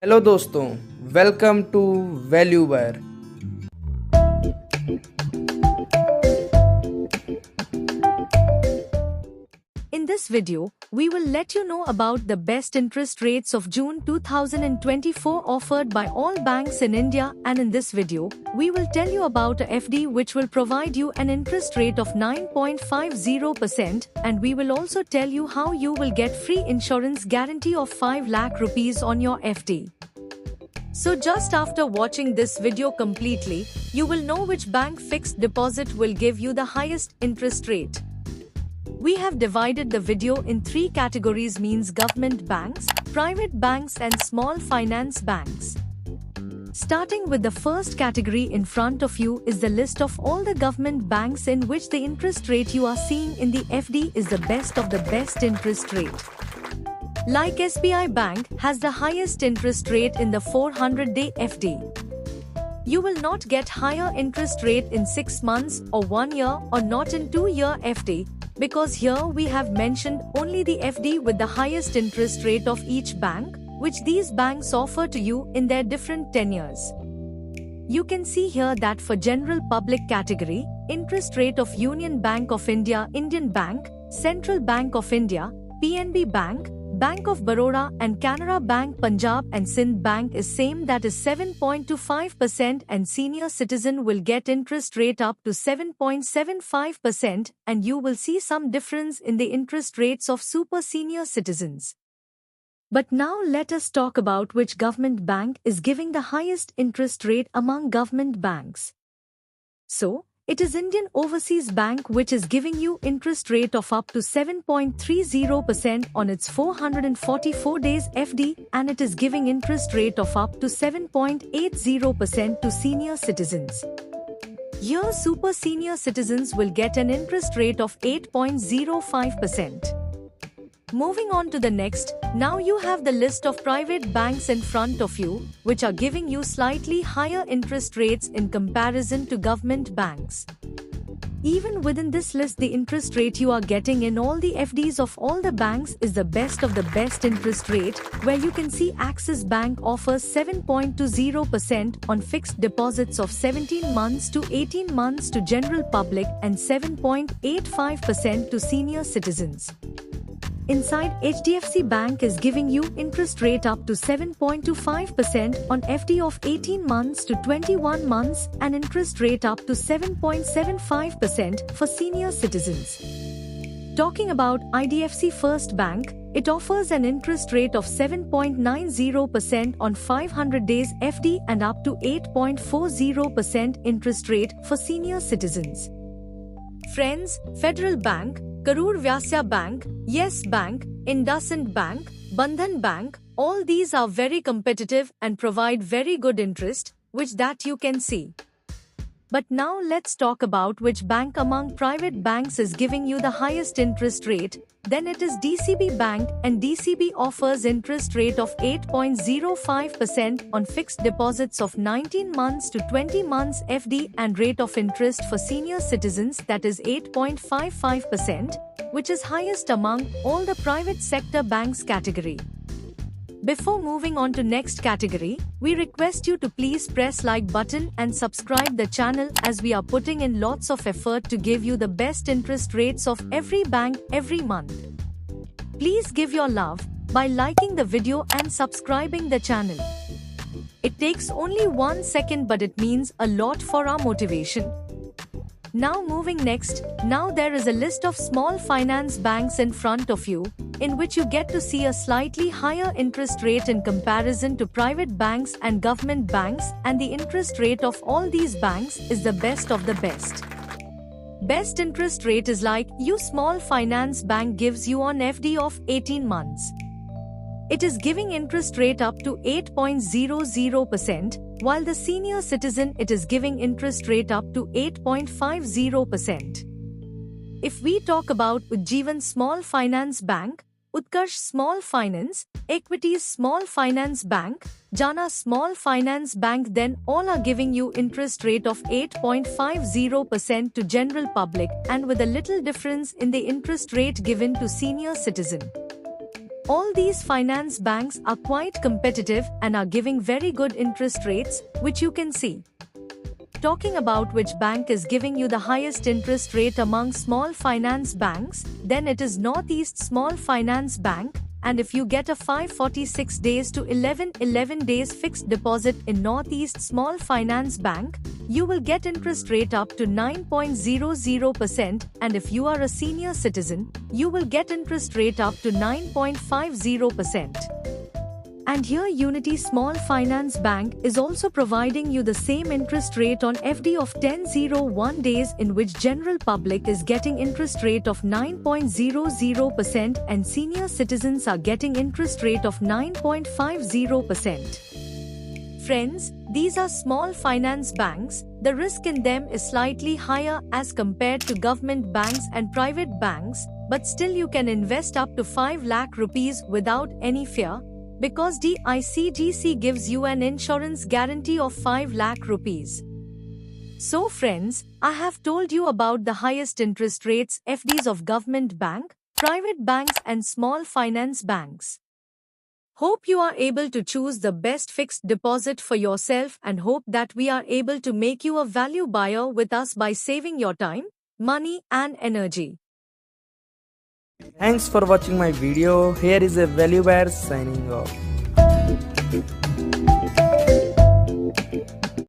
Hello दोस्तों, welcome to value buyer. In this video, we will let you know about the best interest rates of June 2024 offered by all banks in India, and in this video, we will tell you about a FD which will provide you an interest rate of 9.50%, and we will also tell you how you will get free insurance guarantee of 5 lakh rupees on your FD. So just after watching this video completely, you will know which bank fixed deposit will give you the highest interest rate. We have divided the video in 3 categories, means government banks, private banks and small finance banks. Starting with the first category, in front of you is the list of all the government banks in which the interest rate you are seeing in the FD is the best of the best interest rate. Like SBI Bank has the highest interest rate in the 400-day FD. You will not get higher interest rate in 6 months or 1 year or not in 2-year FD, because here we have mentioned only the FD with the highest interest rate of each bank, which these banks offer to you in their different tenures. You can see here that for general public category, interest rate of Union Bank of India, Indian Bank, Central Bank of India, PNB Bank, Bank of Baroda and Canara Bank, Punjab and Sindh Bank is same, that is 7.25%, and senior citizen will get interest rate up to 7.75%, and you will see some difference in the interest rates of super senior citizens. But now let us talk about which government bank is giving the highest interest rate among government banks. So, it is Indian Overseas Bank which is giving you interest rate of up to 7.30% on its 444 days FD, and it is giving interest rate of up to 7.80% to senior citizens. Here super senior citizens will get an interest rate of 8.05%. Moving on to the next, now you have the list of private banks in front of you, which are giving you slightly higher interest rates in comparison to government banks. Even within this list, the interest rate you are getting in all the FDs of all the banks is the best of the best interest rate, where you can see Axis Bank offers 7.20% on fixed deposits of 17 months to 18 months to general public and 7.85% to senior citizens. Inside, HDFC Bank is giving you interest rate up to 7.25% on FD of 18 months to 21 months and interest rate up to 7.75% for senior citizens. Talking about IDFC First Bank, it offers an interest rate of 7.90% on 500 days FD and up to 8.40% interest rate for senior citizens. Friends, Federal Bank, Karur Vyasya Bank, Yes Bank, IndusInd Bank, Bandhan Bank, all these are very competitive and provide very good interest, which that you can see. But now let's talk about which bank among private banks is giving you the highest interest rate. Then it is DCB Bank, and DCB offers interest rate of 8.05% on fixed deposits of 19 months to 20 months FD and rate of interest for senior citizens, that is 8.55%, which is highest among all the private sector banks category. Before moving on to next category, we request you to please press like button and subscribe the channel, as we are putting in lots of effort to give you the best interest rates of every bank every month. Please give your love by liking the video and subscribing the channel. It takes only 1 second, but it means a lot for our motivation. Now moving next, now there is a list of small finance banks in front of you, in which you get to see a slightly higher interest rate in comparison to private banks and government banks, and the interest rate of all these banks is the best of the best. Best interest rate is like you Small Finance Bank gives you on FD of 18 months. It is giving interest rate up to 8.00%, while the senior citizen it is giving interest rate up to 8.50%. If we talk about Ujjivan Small Finance Bank, Utkarsh Small Finance, Equities Small Finance Bank, Jana Small Finance Bank, then all are giving you interest rate of 8.50% to general public, and with a little difference in the interest rate given to senior citizen. All these finance banks are quite competitive and are giving very good interest rates, which you can see. Talking about which bank is giving you the highest interest rate among small finance banks, then it is Northeast Small Finance Bank, and if you get a 546 days to 1111 days fixed deposit in Northeast Small Finance Bank, you will get interest rate up to 9.00%, and if you are a senior citizen, you will get interest rate up to 9.50%. And here Unity Small Finance Bank is also providing you the same interest rate on FD of 1001 days, in which general public is getting interest rate of 9.00% and senior citizens are getting interest rate of 9.50%. Friends, these are small finance banks. The risk in them is slightly higher as compared to government banks and private banks, but still you can invest up to 5 lakh rupees without any fear, because DICGC gives you an insurance guarantee of 5 lakh rupees. So friends, I have told you about the highest interest rates FDs of government bank, private banks and small finance banks. Hope you are able to choose the best fixed deposit for yourself, and hope that we are able to make you a value buyer with us by saving your time, money and energy. Thanks for watching my video. Here is a value buyer signing off.